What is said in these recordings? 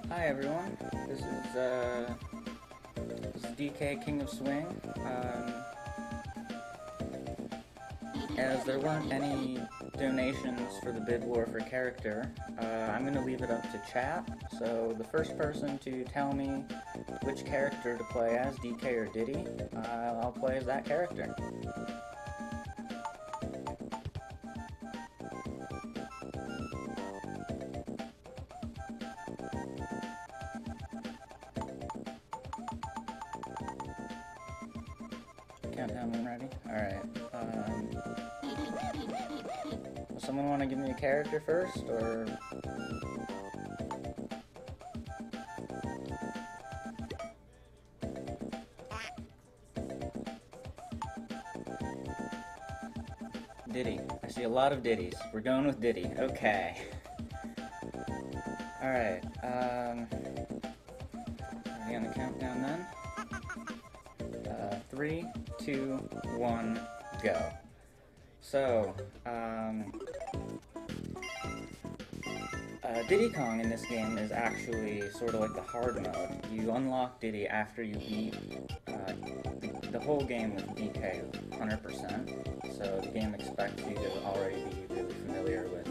Hi everyone, this is DK King of Swing. As there weren't any donations for the bid war for character, I'm going to leave it up to chat. So the first person to tell me which character to play as, DK or Diddy, I'll play as that character. Countdown when ready? Alright. Someone want to give me a character first, or... Diddy. I see a lot of Diddies. We're going with Diddy. Okay. Alright, ready on the countdown then? 3, 2, 1, go. So, Diddy Kong in this game is actually sort of like the hard mode. You unlock Diddy after you beat the whole game with DK 100%. So the game expects you to already be really familiar with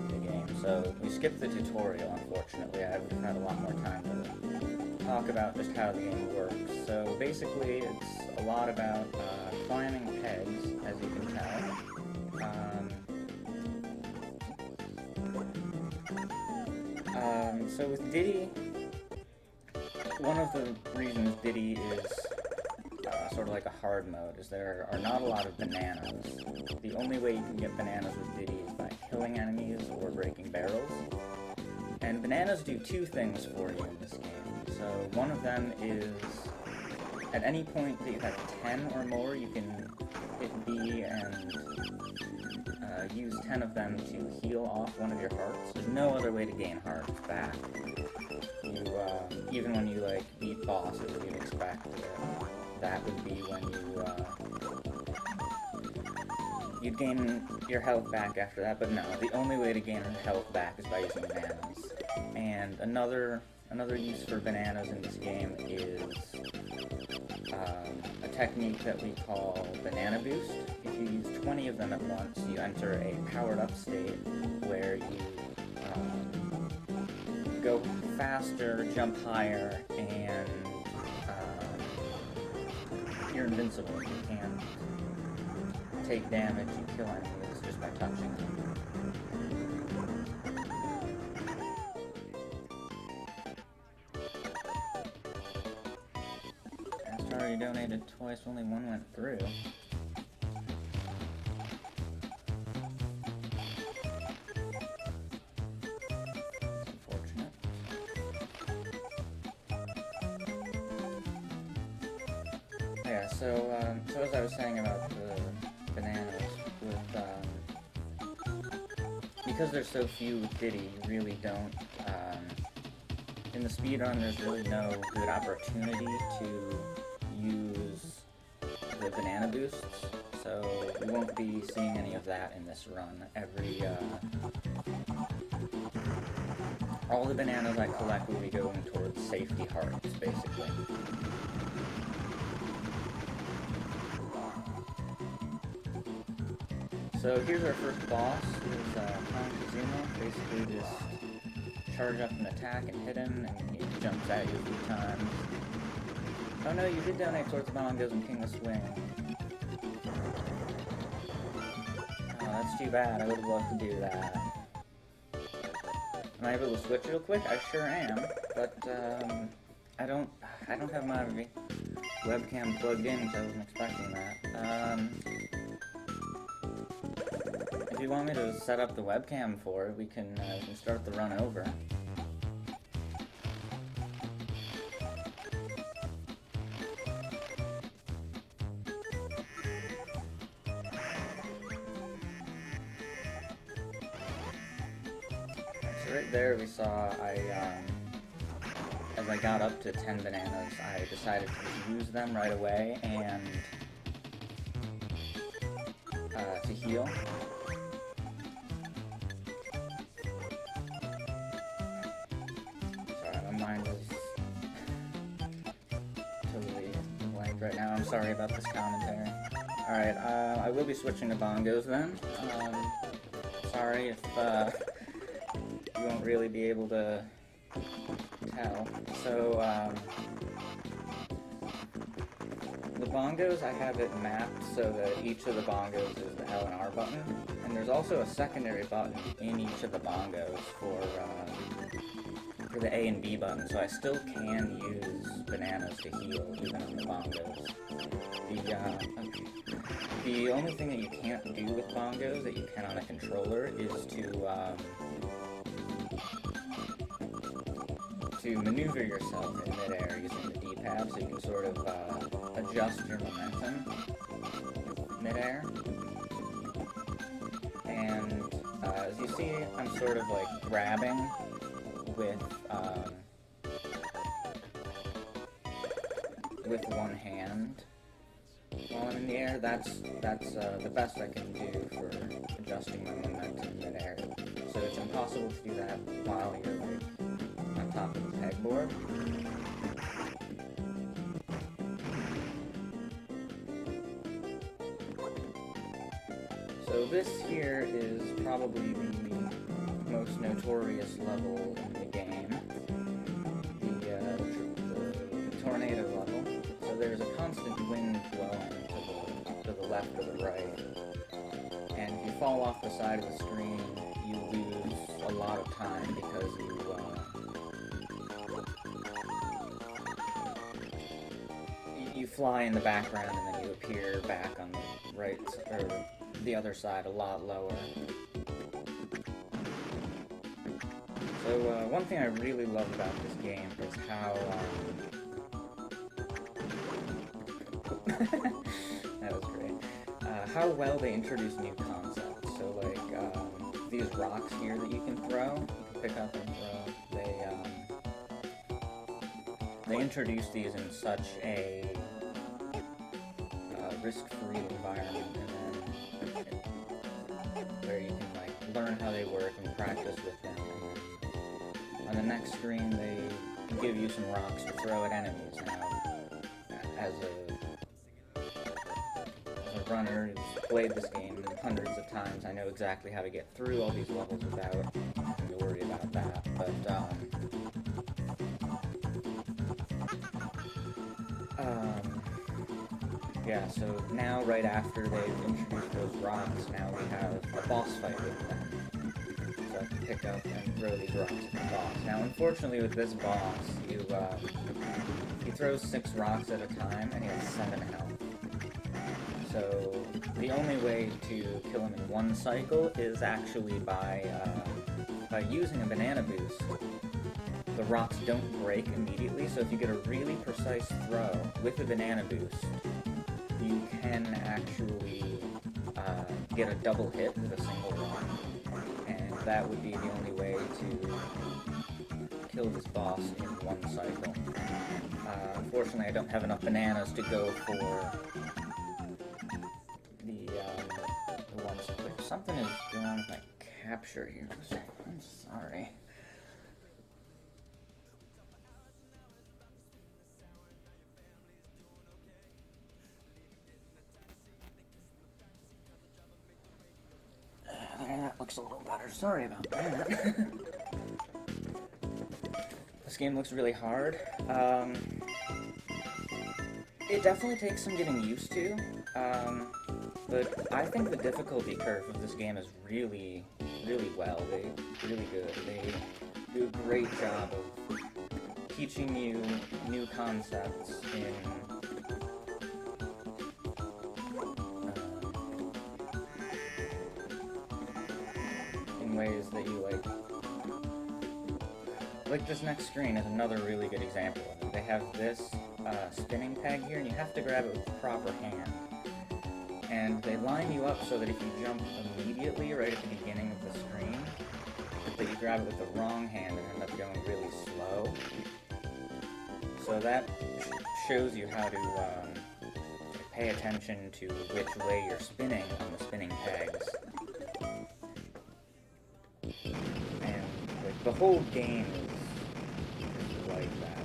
the game. So we skipped the tutorial, unfortunately. I would have had a lot more time to talk about just how the game works. So basically it's a lot about climbing pegs, as you can tell. So with Diddy, one of the reasons Diddy is sort of like a hard mode is there are not a lot of bananas. The only way you can get bananas with Diddy is by killing enemies or breaking barrels. And bananas do two things for you in this game. So one of them is, at any point that you have 10 or more, you can hit B and use 10 of them to heal off one of your hearts. There's no other way to gain hearts back. You, even when you, like, beat bosses, you'd expect that would be when you'd gain your health back after that, but no, the only way to gain health back is by using bananas. And another use for bananas in this game is a technique that we call banana boost. If you use 20 of them at once, you enter a powered up state where you go faster, jump higher, and you're invincible. You can't take damage, you kill enemies just by touching them. Cast already donated twice, only one went through. Yeah, so as I was saying about the bananas, because there's so few with Diddy, you really don't, in the speedrun there's really no good opportunity to use the banana boosts, so we won't be seeing any of that in this run. All the bananas I collect will be going towards safety hearts, basically. So here's our first boss, is Kazuma. Basically just charge up an attack and hit him, and he jumps at you a few times. Oh no, you did donate towards the bongos and King of Swing. Oh, that's too bad, I would have loved to do that. Am I able to switch real quick? I sure am, but I don't have my webcam plugged in, so I wasn't expecting that. If you want me to set up the webcam for it, we can start the run over. So right there we saw as I got up to 10 bananas, I decided to use them right away and to heal. right now. I'm sorry about this commentary. Alright, I will be switching to bongos then. Sorry if you won't really be able to tell. So, the bongos, I have it mapped so that each of the bongos is the L and R button, and there's also a secondary button in each of the bongos for the A and B button, so I still can use bananas to heal even on the bongos. The only thing that you can't do with bongos that you can on a controller is to maneuver yourself in midair using the D-pad, so you can sort of adjust your momentum midair. And as you see, I'm sort of like grabbing with one hand while I'm in the air. That's the best I can do for adjusting my momentum midair. So it's impossible to do that while you're like on top of the pegboard. So this here is probably the most notorious level in the game, the tornado level. So there's a constant wind blowing to the left or the right, and if you fall off the side of the screen, you lose a lot of time because you fly in the background and then you appear back on the right or the other side a lot lower. So one thing I really love about this game is how that was great. How well they introduce new concepts. So like these rocks here that you can throw, you can pick up and throw. They introduce these in such a risk-free environment, and then where you can like learn how they work and practice with them. And on the next screen, they give you some rocks to throw at enemies. Now, as a runner who's played this game hundreds of times, I know exactly how to get through all these levels without having to worry about that. But yeah, so now right after they've introduced those rocks, now we have a boss fight with them. So I can pick up and throw these rocks at the boss. Now unfortunately with this boss, he throws 6 rocks at a time and he has 7 health. So the only way to kill him in one cycle is actually by using a banana boost. The rocks don't break immediately, so if you get a really precise throw with a banana boost, you can actually get a double hit with a single rock, and that would be the only way to kill this boss in one cycle. Unfortunately, I don't have enough bananas to go for the ones. Something is going on with my capture here. I'm sorry. That looks a little better. Sorry about that. This game looks really hard. It definitely takes some getting used to, but I think the difficulty curve of this game is really, really really good. They do a great job of teaching you new concepts in ways that you like. Like this next screen is another really good example of it. They have this spinning peg here, and you have to grab it with the proper hand. And they line you up so that if you jump immediately right at the beginning of the screen, that you grab it with the wrong hand and end up going really slow. So that shows you how to pay attention to which way you're spinning on the spinning pegs. And like, the whole game is like that.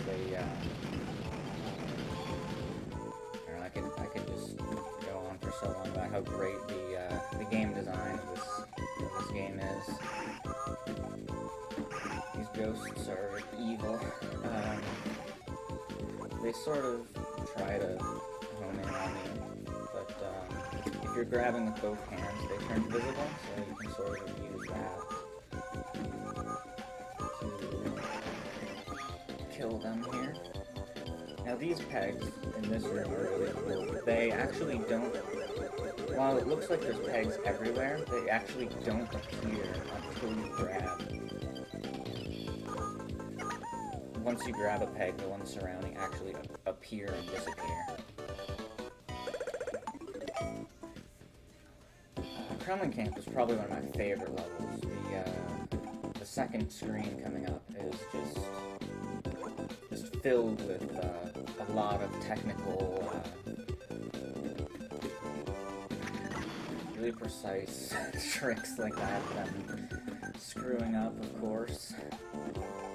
so on about how great the game design of this game is. These ghosts are evil. They sort of try to home in on you, but if you're grabbing with both hands, they turn invisible, so you can sort of use that to kill them here. Now these pegs in this room are really cool. They actually don't, while it looks like there's pegs everywhere, they actually don't appear until you grab. Once you grab a peg, the ones surrounding actually appear and disappear. Kremlin Camp is probably one of my favorite levels. The second screen coming up is just filled with a lot of technical, really precise tricks like that I'm screwing up, of course.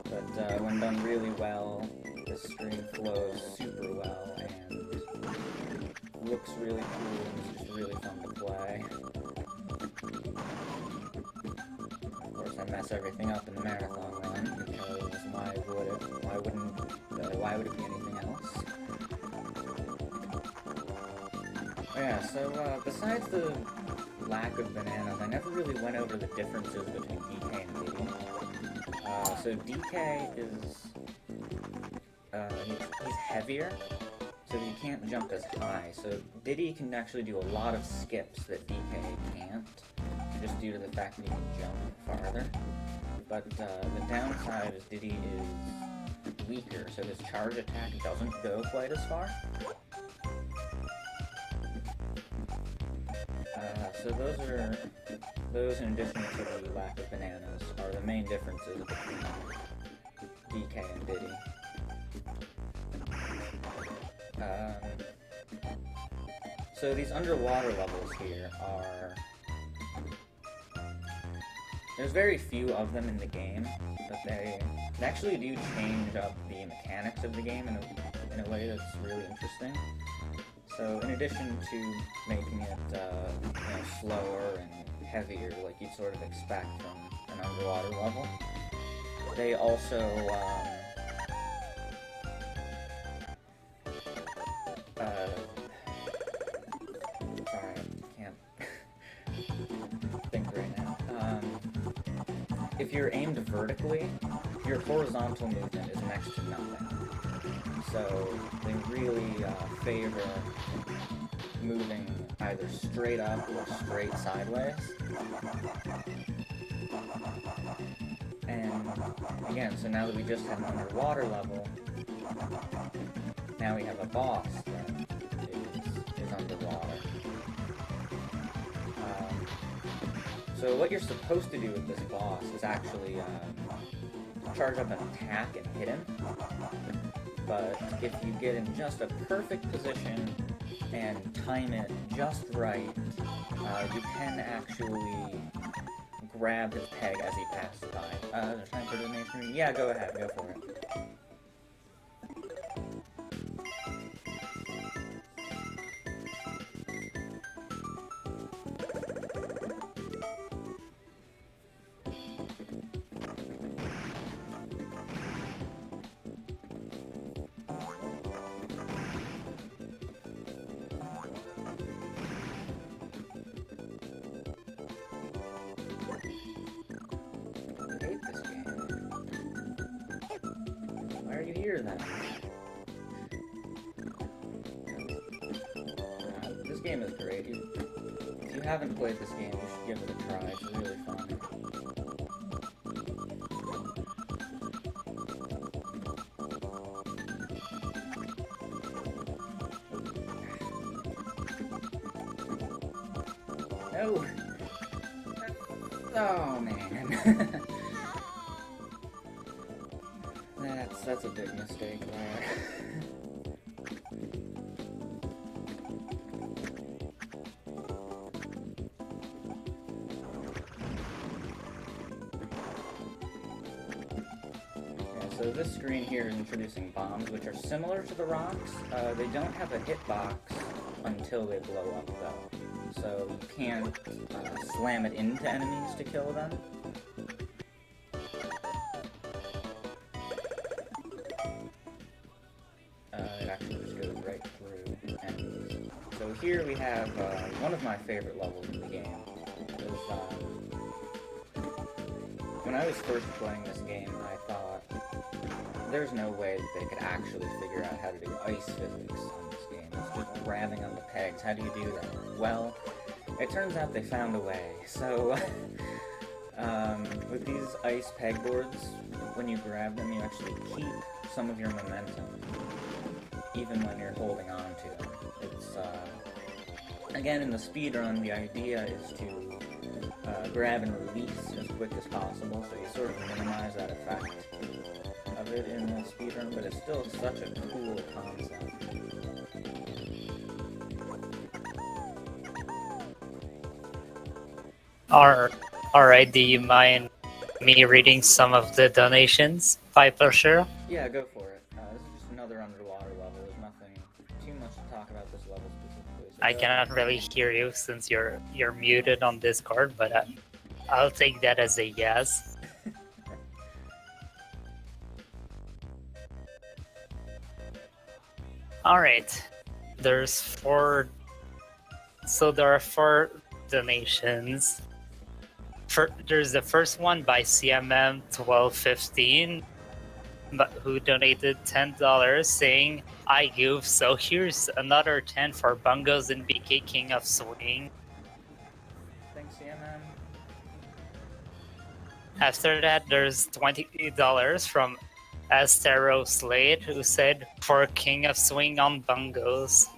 But when done really well, the screen flows super well and looks really cool and it's just really fun to play. Of course, I mess everything up in the marathon run because why would it? Why would it be anything else? Yeah. So besides the lack of bananas, I never really went over the differences between DK and Diddy. So DK is, he's heavier, so you can't jump as high. So Diddy can actually do a lot of skips that DK can't, just due to the fact that he can jump farther. But the downside is Diddy is weaker, so his charge attack doesn't go quite as far. So those in addition to the lack of bananas are the main differences between DK and Diddy. So these underwater levels here are... There's very few of them in the game, but they actually do change up the mechanics of the game in a way that's really interesting. So in addition to making it slower and heavier like you'd sort of expect from an underwater level, they also sorry, I can't think right now. If you're aimed vertically, your horizontal movement is next to nothing. So they really favor moving either straight up or straight sideways. And again, so now that we just had an underwater level, now we have a boss that is underwater. So what you're supposed to do with this boss is actually charge up an attack and hit him. But if you get in just a perfect position and time it just right, you can actually grab his peg as he passes by. There's time for donation. Yeah, go ahead, go for it. Here then. This game is great. If you haven't played this game, you should give it a try. It's really fun. No! Oh man. That's a big mistake there. So this screen here is introducing bombs, which are similar to the rocks. They don't have a hitbox until they blow up, though. So you can't slam it into enemies to kill them. It actually just goes right through enemies. So here we have one of my favorite levels in the game. When I was first playing this game, I thought there's no way that they could actually figure out how to do ice physics on this game. It's just grabbing on the pegs. How do you do that? Well, it turns out they found a way. So, with these ice pegboards, when you grab them, you actually keep some of your momentum, even when you're holding on to them. It's, again, in the speedrun, the idea is to grab and release as quick as possible, so you sort of minimize that effect of it in the speedrun, but it's still such a cool concept. Alright, do you mind me reading some of the donations, PiePusher? Yeah, go for it. This is just another underwater level. There's nothing too much to talk about this level specifically. So I cannot really hear you since you're muted on Discord, but I'll take that as a yes. Alright, there are 4 donations. There's the first one by CMM1215, who donated $10 saying, "I goof, so here's another 10 for Bungos and BK King of Swing." Thanks, CMM. After that, there's $20 from Astero Slade, who said, "For King of Swing on Bungos."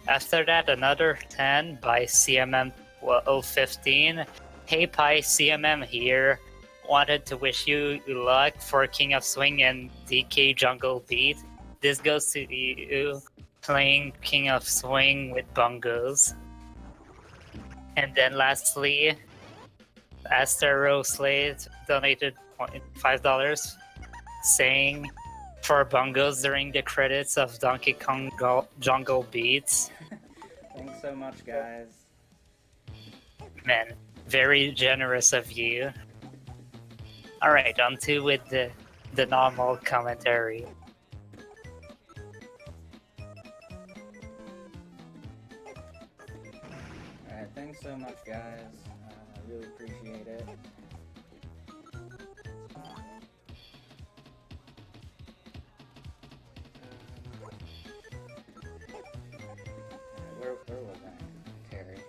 After that, another 10 by CMM1215. "Hey Pi, CMM here. Wanted to wish you luck for King of Swing and DK Jungle Beat. This goes to you playing King of Swing with Bungos." And then lastly, Astero Slade donated $5 saying, "For Bungos during the credits of Donkey Kong Jungle Beats." Thanks so much, guys. Man, very generous of you. Alright, on to with the normal commentary. Alright, thanks so much, guys. I really appreciate it. Where was I? Terry.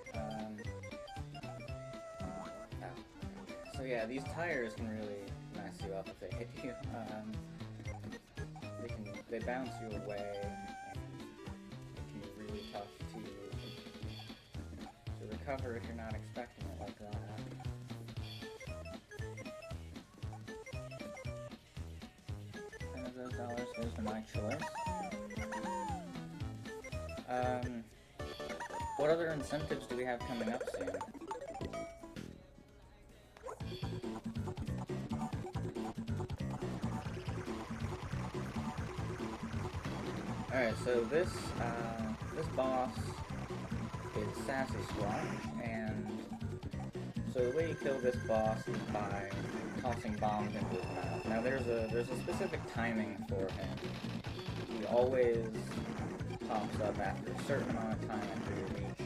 So yeah, these tires can really mess you up if they hit you. They bounce you away, and it can be really tough to recover if you're not expecting it like that. And of those dollars goes to my choice. What other incentives do we have coming up soon? Alright, so this boss is Sassy Squatch, and so the way you kill this boss is by tossing bombs into his mouth. Now there's a specific timing for him. He always pops up after a certain amount of time after you reach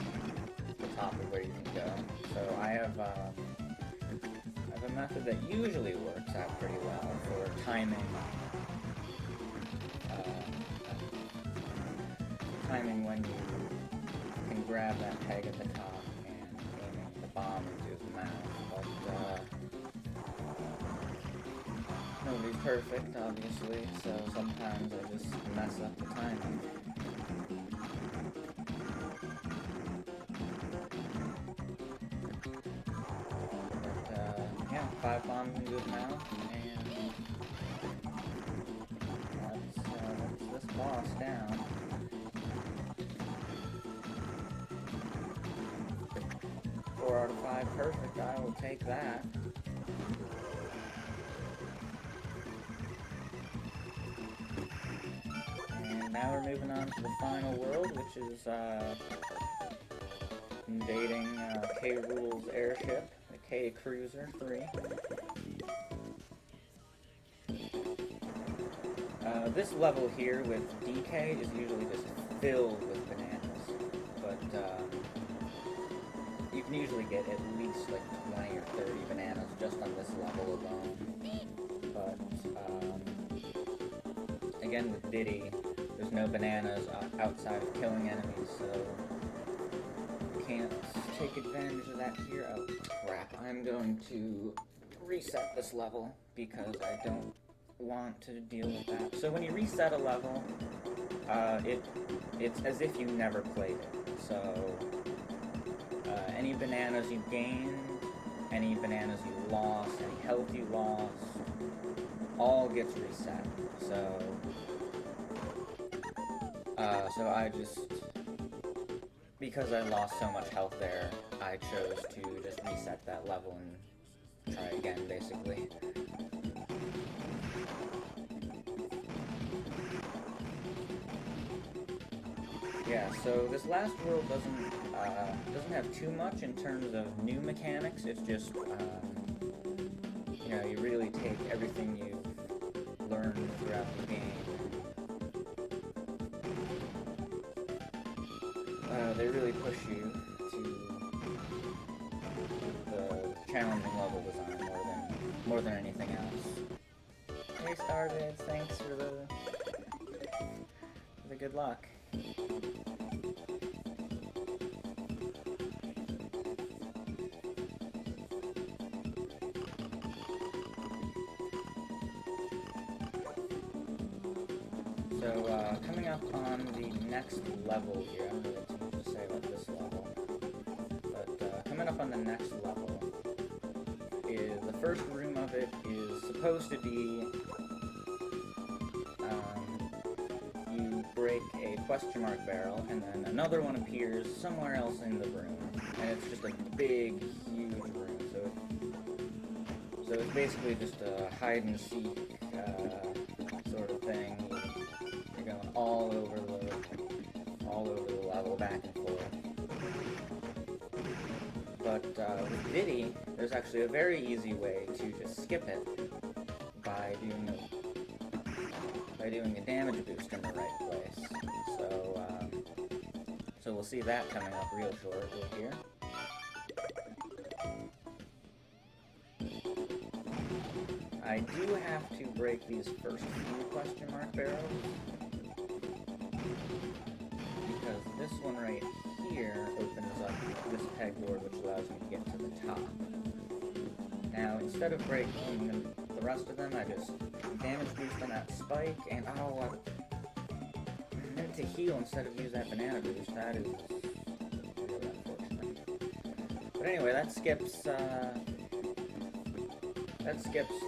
the top of where you can go. So I have a method that usually works out pretty well for timing when you can grab that peg at the top and aiming the bomb into his mouth. But nobody's perfect, obviously, so sometimes I just mess up the timing. But yeah, 5 bombs into his mouth, and let's this boss down. 4 out of 5, perfect. I will take that. And now we're moving on to the final world, which is invading K. Rool's airship, the K Cruiser 3. This level here with DK is usually just filled with bananas, but you can usually get at least like 20 or 30 bananas just on this level alone. But again with Diddy, there's no bananas outside of killing enemies, so you can't take advantage of that here. Oh crap, I'm going to reset this level because I don't want to deal with that. So when you reset a level, it's as if you never played it. So any bananas you gained, any bananas you lost, any health you lost, all gets reset. So I just, because I lost so much health there, I chose to just reset that level and try again, basically. Yeah, so this last world doesn't have too much in terms of new mechanics. It's just, you know, you really take everything you've learned throughout the game. They really push you to the challenging level design more than anything else. Hey Starvid, thanks for the good luck. So, coming up on the next level here, I don't know what to say about this level, but coming up on the next level is, the first room of it is supposed to be, you break a question mark barrel, and then another one appears somewhere else in the room, and it's just a big, huge room, so it's basically just a hide and seek sort of thing. You're going all over the level, back and forth. But with Diddy, there's actually a very easy way to just skip it by doing a damage boost in the right place. So we'll see that coming up real shortly here. I do have to break these first few question mark barrels, because this one right here opens up this pegboard, which allows me to get to the top. Now, instead of breaking the rest of them, I just damage boost on that spike, and I meant to heal instead of use that banana boost. That is really unfortunate. But anyway, that skips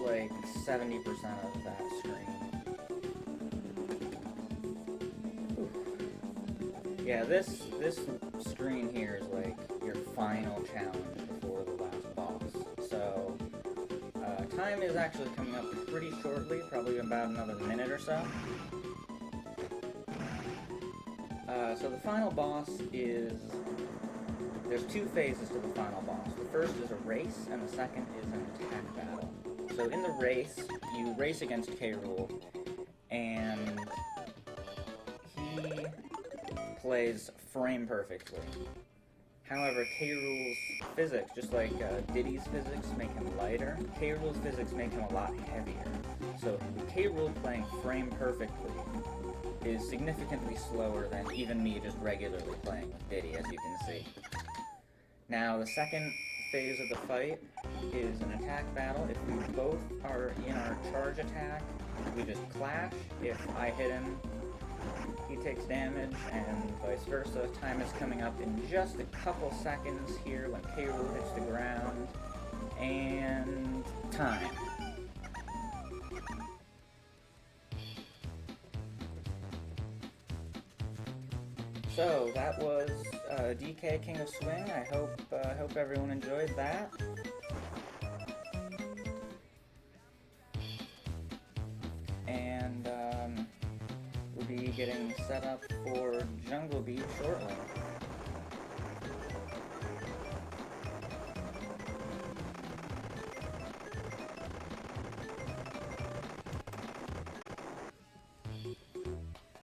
like 70% of that screen. Ooh. Yeah, this screen here is like your final challenge before the last boss. So, time is actually coming up pretty shortly, probably about another minute or so. So the final boss is, there's two phases to the final boss. The first is a race, and the second is an attack battle. So in the race, you race against K. Rool, and he plays frame perfectly. However, K. Rool's physics, just like Diddy's physics make him lighter, K. Rool's physics make him a lot heavier. So K. Rool playing frame perfectly is significantly slower than even me just regularly playing with Diddy, as you can see. Now, the second phase of the fight is an attack battle. If we both are in our charge attack, we just clash. If I hit him, he takes damage, and vice versa. Time is coming up in just a couple seconds here when K. Rool hits the ground, and time. So that was DK King of Swing. I hope everyone enjoyed that. And we'll be getting set up for Jungle Beat shortly.